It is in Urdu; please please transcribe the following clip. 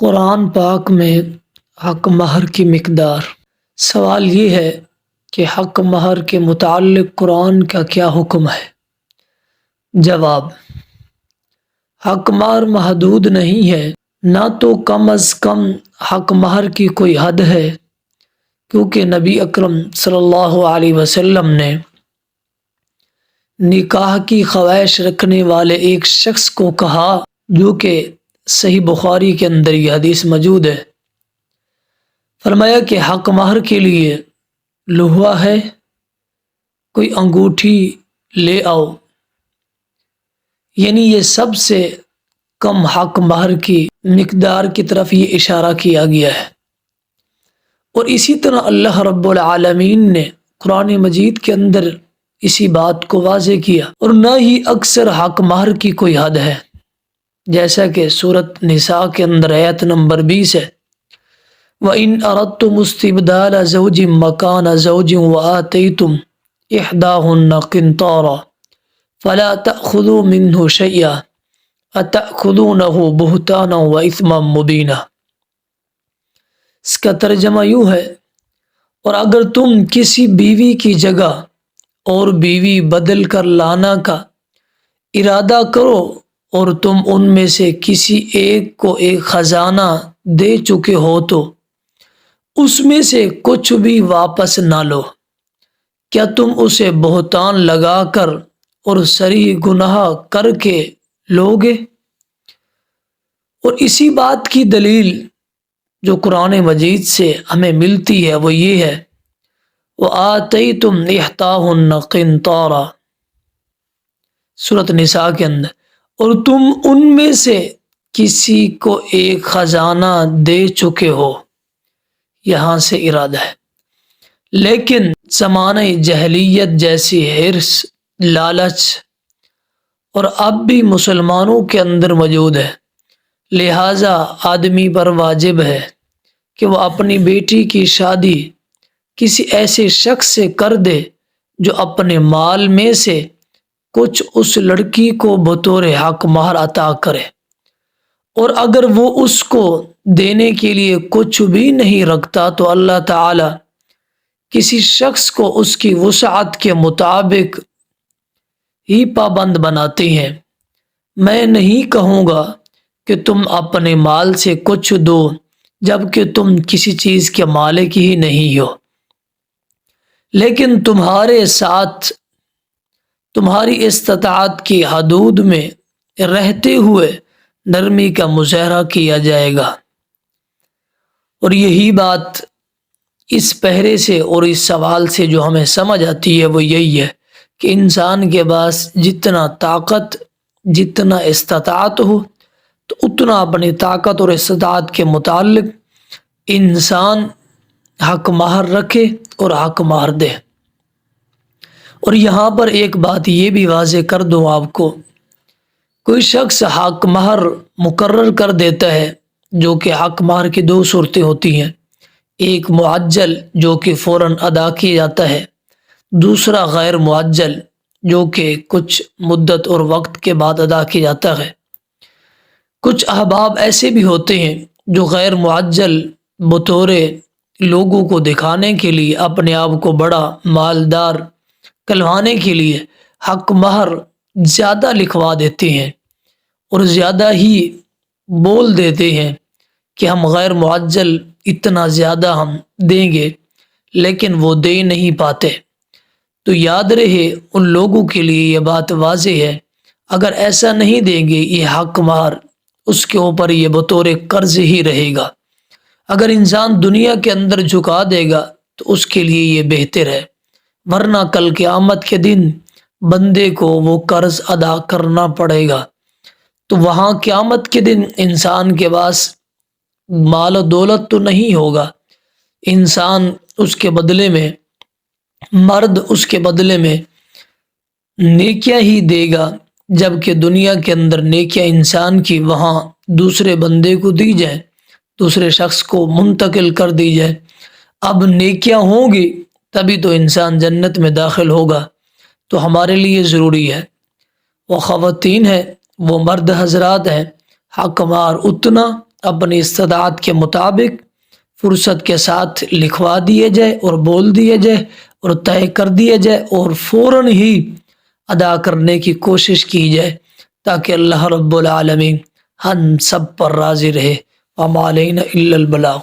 قرآن پاک میں حق مہر کی مقدار۔ سوال یہ ہے کہ حق مہر کے متعلق قرآن کا کیا حکم ہے؟ جواب: حق مہر محدود نہیں ہے، نہ تو کم از کم حق مہر کی کوئی حد ہے، کیونکہ نبی اکرم صلی اللہ علیہ وسلم نے نکاح کی خواہش رکھنے والے ایک شخص کو کہا، جو کہ صحیح بخاری کے اندر یہ حدیث موجود ہے، فرمایا کہ حق مہر کے لیے لوہا ہے، کوئی انگوٹھی لے آؤ، یعنی یہ سب سے کم حق مہر کی مقدار کی طرف یہ اشارہ کیا گیا ہے۔ اور اسی طرح اللہ رب العالمین نے قرآن مجید کے اندر اسی بات کو واضح کیا، اور نہ ہی اکثر حق مہر کی کوئی حد ہے، جیسا کہ سورۃ نساء کے اندر آیت نمبر 20 ہے، وَإِنْ أَرَدْتُمُ اسْتِبْدَالَ زَوْجٍ مَّكَانَ زَوْجٍ وَآتَيْتُمْ إِحْدَاهُنَّ قِنطَارًا فَلَا تَأْخُذُوا مِنْهُ شَيْئًا أَتَأْخُذُونَهُ بُهْتَانًا وَإِثْمًا مُّبِينًا۔ اس کا ترجمہ یوں ہے، اور اگر تم کسی بیوی کی جگہ اور بیوی بدل کر لانا کا ارادہ کرو، اور تم ان میں سے کسی ایک کو ایک خزانہ دے چکے ہو تو اس میں سے کچھ بھی واپس نہ لو، کیا تم اسے بہتان لگا کر اور صریح گناہ کر کے لوگے؟ اور اسی بات کی دلیل جو قرآن مجید سے ہمیں ملتی ہے وہ یہ ہے، وَآتَيْتُمْ إِحْدَاهُنَّ قِنطَارًا، سورۃ نساء کے اندر، اور تم ان میں سے کسی کو ایک خزانہ دے چکے ہو، یہاں سے ارادہ ہے۔ لیکن زمانہ جاہلیت جیسی حرص، لالچ اور اب بھی مسلمانوں کے اندر موجود ہے، لہٰذا آدمی پر واجب ہے کہ وہ اپنی بیٹی کی شادی کسی ایسے شخص سے کر دے جو اپنے مال میں سے کچھ اس لڑکی کو بطور حق مہر عطا کرے، اور اگر وہ اس کو دینے کے لیے کچھ بھی نہیں رکھتا تو اللہ تعالی کسی شخص کو اس کی وسعت کے مطابق ہی پابند بناتے ہیں۔ میں نہیں کہوں گا کہ تم اپنے مال سے کچھ دو جبکہ تم کسی چیز کے مالک ہی نہیں ہو، لیکن تمہارے ساتھ تمہاری استطاعت کی حدود میں رہتے ہوئے نرمی کا مظاہرہ کیا جائے گا۔ اور یہی بات اس پہرے سے اور اس سوال سے جو ہمیں سمجھ آتی ہے وہ یہی ہے کہ انسان کے پاس جتنا طاقت، جتنا استطاعت ہو تو اتنا اپنی طاقت اور استطاعت کے متعلق انسان حق مہر رکھے اور حق مہر دے۔ اور یہاں پر ایک بات یہ بھی واضح کر دوں آپ کو، کوئی شخص حق مہر مقرر کر دیتا ہے، جو کہ حق مہر کی دو صورتیں ہوتی ہیں، ایک معجل جو کہ فوراً ادا کیا جاتا ہے، دوسرا غیر معجل جو کہ کچھ مدت اور وقت کے بعد ادا کیا جاتا ہے۔ کچھ احباب ایسے بھی ہوتے ہیں جو غیر معجل بطور لوگوں کو دکھانے کے لیے، اپنے آپ کو بڑا مالدار کہلوانے کے لیے حق مہر زیادہ لکھوا دیتے ہیں اور زیادہ ہی بول دیتے ہیں کہ ہم غیر معجل اتنا زیادہ ہم دیں گے، لیکن وہ دے نہیں پاتے۔ تو یاد رہے ان لوگوں کے لیے یہ بات واضح ہے، اگر ایسا نہیں دیں گے یہ حق مہر اس کے اوپر یہ بطور قرض ہی رہے گا۔ اگر انسان دنیا کے اندر جھکا دے گا تو اس کے لیے یہ بہتر ہے، ورنہ کل قیامت کے دن بندے کو وہ قرض ادا کرنا پڑے گا، تو وہاں قیامت کے دن انسان کے پاس مال و دولت تو نہیں ہوگا، انسان اس کے بدلے میں، مرد اس کے بدلے میں نیکیاں ہی دے گا، جبکہ دنیا کے اندر نیکیاں انسان کی وہاں دوسرے بندے کو دی جائے، دوسرے شخص کو منتقل کر دی جائے۔ اب نیکیاں ہوں گی تبھی تو انسان جنت میں داخل ہوگا۔ تو ہمارے لیے ضروری ہے، وہ خواتین ہیں، وہ مرد حضرات ہیں، حق مہر اتنا اپنی استطاعت کے مطابق فرصت کے ساتھ لکھوا دیے جائے اور بول دیے جائے اور طے کر دیے جائے اور فوراً ہی ادا کرنے کی کوشش کی جائے تاکہ اللہ رب العالمین ہم سب پر راضی رہے۔ وما علینا الا البلاغ۔